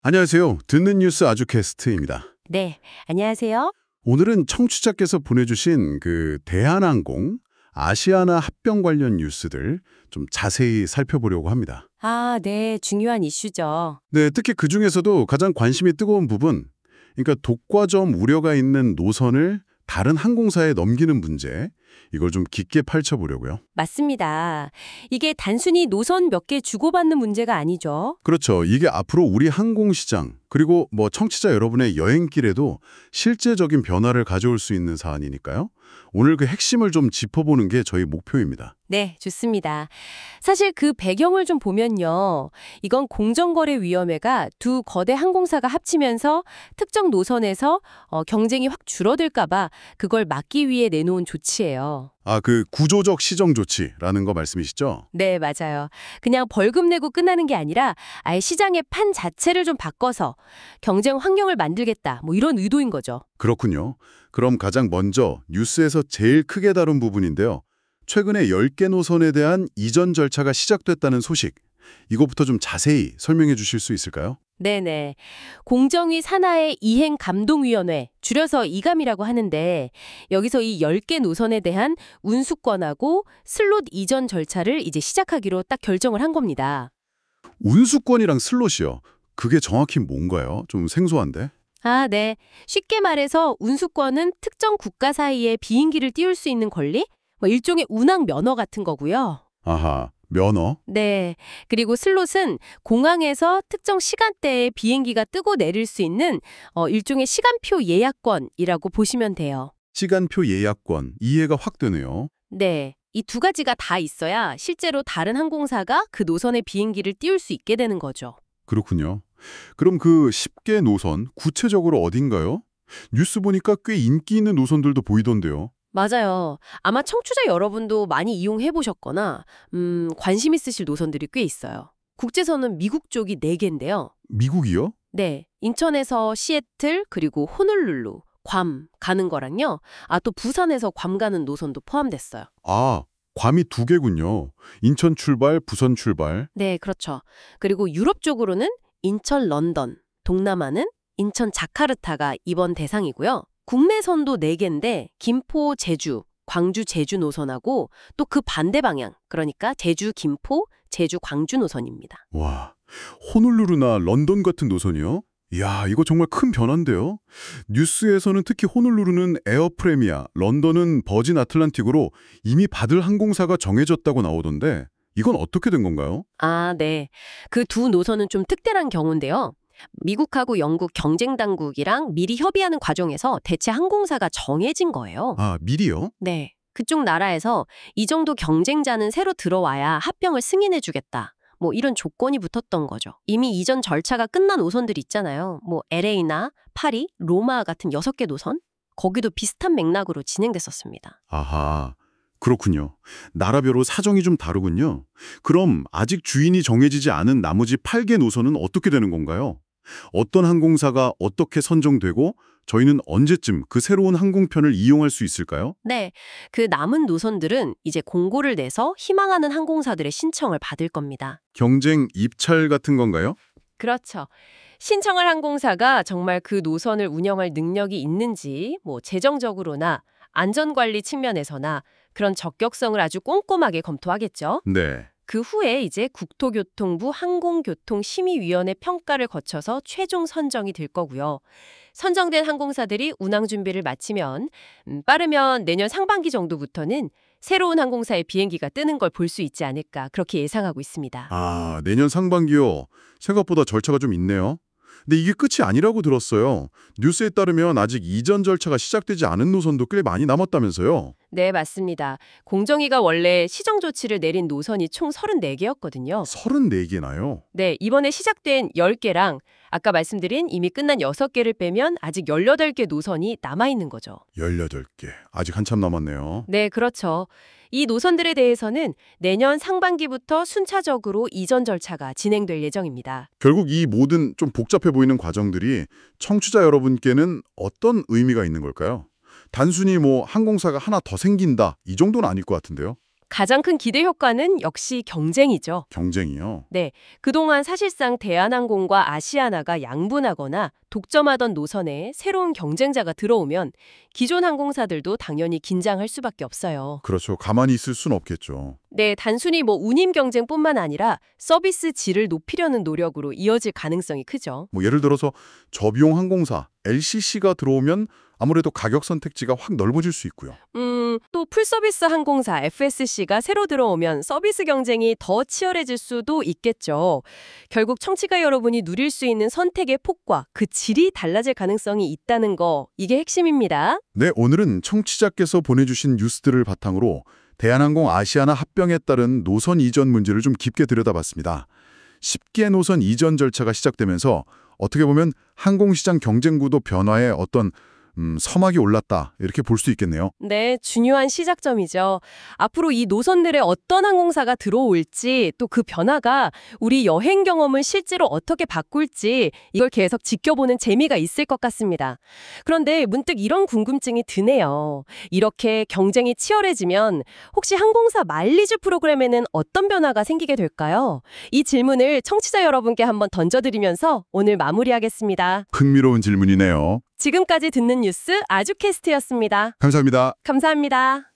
안녕하세요. 듣는 뉴스 아주캐스트입니다. 네, 안녕하세요. 오늘은 청취자께서 보내주신 대한항공, 아시아나 합병 관련 뉴스들 좀 자세히 살펴보려고 합니다. 아, 네, 중요한 이슈죠. 네, 특히 그중에서도 가장 관심이 뜨거운 부분, 그러니까 독과점 우려가 있는 노선을 다른 항공사에 넘기는 문제, 이걸 좀 깊게 파헤쳐보려고요. 맞습니다. 이게 단순히 노선 몇 개 주고받는 문제가 아니죠. 그렇죠. 이게 앞으로 우리 항공시장, 그리고 청취자 여러분의 여행길에도 실제적인 변화를 가져올 수 있는 사안이니까요. 오늘 그 핵심을 좀 짚어보는 게 저희 목표입니다. 네, 좋습니다. 사실 그 배경을 좀 보면요. 이건 공정거래위원회가 두 거대 항공사가 합치면서 특정 노선에서 경쟁이 확 줄어들까 봐 그걸 막기 위해 내놓은 조치예요. 아, 그 구조적 시정 조치라는 거 말씀이시죠? 네, 맞아요. 그냥 벌금 내고 끝나는 게 아니라 아예 시장의 판 자체를 좀 바꿔서 경쟁 환경을 만들겠다. 이런 의도인 거죠. 그렇군요. 그럼 가장 먼저 뉴스에서 제일 크게 다룬 부분인데요. 최근에 10개 노선에 대한 이전 절차가 시작됐다는 소식. 이것부터 좀 자세히 설명해 주실 수 있을까요? 네네. 공정위 산하의 이행감동위원회, 줄여서 이감이라고 하는데 여기서 이 10개 노선에 대한 운수권하고 슬롯 이전 절차를 이제 시작하기로 딱 결정을 한 겁니다. 운수권이랑 슬롯이요. 그게 정확히 뭔가요? 좀 생소한데. 아, 네. 쉽게 말해서 운수권은 특정 국가 사이에 비행기를 띄울 수 있는 권리? 일종의 운항 면허 같은 거고요. 아하, 면허? 네. 그리고 슬롯은 공항에서 특정 시간대에 비행기가 뜨고 내릴 수 있는 일종의 시간표 예약권이라고 보시면 돼요. 시간표 예약권. 이해가 확 되네요. 네. 이 두 가지가 다 있어야 실제로 다른 항공사가 그 노선의 비행기를 띄울 수 있게 되는 거죠. 그렇군요. 그럼 그 10개 노선 구체적으로 어딘가요? 뉴스 보니까 꽤 인기 있는 노선들도 보이던데요. 맞아요. 아마 청취자 여러분도 많이 이용해 보셨거나 관심 있으실 노선들이 꽤 있어요. 국제선은 미국 쪽이 4개인데요. 미국이요? 네. 인천에서 시애틀 그리고 호놀룰루, 괌 가는 거랑요. 아, 또 부산에서 괌 가는 노선도 포함됐어요. 아, 괌이 2개군요. 인천 출발, 부산 출발. 네, 그렇죠. 그리고 유럽 쪽으로는 인천 런던, 동남아는 인천 자카르타가 이번 대상이고요. 국내선도 4개인데 김포 제주, 광주 제주 노선하고 또 그 반대 방향, 그러니까 제주 김포, 제주 광주 노선입니다. 와, 호놀루루나 런던 같은 노선이요? 이야, 이거 정말 큰 변화인데요. 뉴스에서는 특히 호놀루루는 에어프레미아, 런던은 버진 아틀란틱으로 이미 받을 항공사가 정해졌다고 나오던데 이건 어떻게 된 건가요? 아, 네. 그 두 노선은 좀 특별한 경우인데요. 미국하고 영국 경쟁 당국이랑 미리 협의하는 과정에서 대체 항공사가 정해진 거예요. 아, 미리요? 네. 그쪽 나라에서 이 정도 경쟁자는 새로 들어와야 합병을 승인해주겠다. 이런 조건이 붙었던 거죠. 이미 이전 절차가 끝난 노선들 있잖아요. LA나 파리, 로마 같은 6개 노선? 거기도 비슷한 맥락으로 진행됐었습니다. 아하, 그렇군요. 나라별로 사정이 좀 다르군요. 그럼 아직 주인이 정해지지 않은 나머지 8개 노선은 어떻게 되는 건가요? 어떤 항공사가 어떻게 선정되고 저희는 언제쯤 그 새로운 항공편을 이용할 수 있을까요? 네, 그 남은 노선들은 이제 공고를 내서 희망하는 항공사들의 신청을 받을 겁니다. 경쟁 입찰 같은 건가요? 그렇죠. 신청할 항공사가 정말 그 노선을 운영할 능력이 있는지, 재정적으로나 안전관리 측면에서나 그런 적격성을 아주 꼼꼼하게 검토하겠죠. 네. 그 후에 이제 국토교통부 항공교통심의위원회 평가를 거쳐서 최종 선정이 될 거고요. 선정된 항공사들이 운항 준비를 마치면 빠르면 내년 상반기 정도부터는 새로운 항공사의 비행기가 뜨는 걸 볼 수 있지 않을까 그렇게 예상하고 있습니다. 아, 내년 상반기요. 생각보다 절차가 좀 있네요. 근데 이게 끝이 아니라고 들었어요. 뉴스에 따르면 아직 이전 절차가 시작되지 않은 노선도 꽤 많이 남았다면서요. 네, 맞습니다. 공정위가 원래 시정 조치를 내린 노선이 총 34개였거든요. 34개나요? 네, 이번에 시작된 10개랑 아까 말씀드린 이미 끝난 6개를 빼면 아직 18개 노선이 남아있는 거죠. 18개. 아직 한참 남았네요. 네, 그렇죠. 이 노선들에 대해서는 내년 상반기부터 순차적으로 이전 절차가 진행될 예정입니다. 결국 이 모든 좀 복잡해 보이는 과정들이 청취자 여러분께는 어떤 의미가 있는 걸까요? 단순히 항공사가 하나 더 생긴다 이 정도는 아닐 것 같은데요. 가장 큰 기대 효과는 역시 경쟁이죠. 경쟁이요. 네, 그동안 사실상 대한항공과 아시아나가 양분하거나 독점하던 노선에 새로운 경쟁자가 들어오면 기존 항공사들도 당연히 긴장할 수밖에 없어요. 그렇죠. 가만히 있을 순 없겠죠. 네, 단순히 운임 경쟁뿐만 아니라 서비스 질을 높이려는 노력으로 이어질 가능성이 크죠. 예를 들어서 저비용 항공사 LCC가 들어오면 아무래도 가격 선택지가 확 넓어질 수 있고요. 또 풀서비스 항공사 FSC가 새로 들어오면 서비스 경쟁이 더 치열해질 수도 있겠죠. 결국 청취자 여러분이 누릴 수 있는 선택의 폭과 그 질이 달라질 가능성이 있다는 거, 이게 핵심입니다. 네, 오늘은 청취자께서 보내주신 뉴스들을 바탕으로 대한항공 아시아나 합병에 따른 노선 이전 문제를 좀 깊게 들여다봤습니다. 10개 노선 이전 절차가 시작되면서 어떻게 보면 항공시장 경쟁구도 변화에 어떤 서막이 올랐다 이렇게 볼 수 있겠네요. 네, 중요한 시작점이죠. 앞으로 이 노선들에 어떤 항공사가 들어올지, 또 그 변화가 우리 여행 경험을 실제로 어떻게 바꿀지, 이걸 계속 지켜보는 재미가 있을 것 같습니다. 그런데 문득 이런 궁금증이 드네요. 이렇게 경쟁이 치열해지면 혹시 항공사 마일리지 프로그램에는 어떤 변화가 생기게 될까요? 이 질문을 청취자 여러분께 한번 던져드리면서 오늘 마무리하겠습니다. 흥미로운 질문이네요. 지금까지 듣는 뉴스 아주캐스트였습니다. 감사합니다. 감사합니다.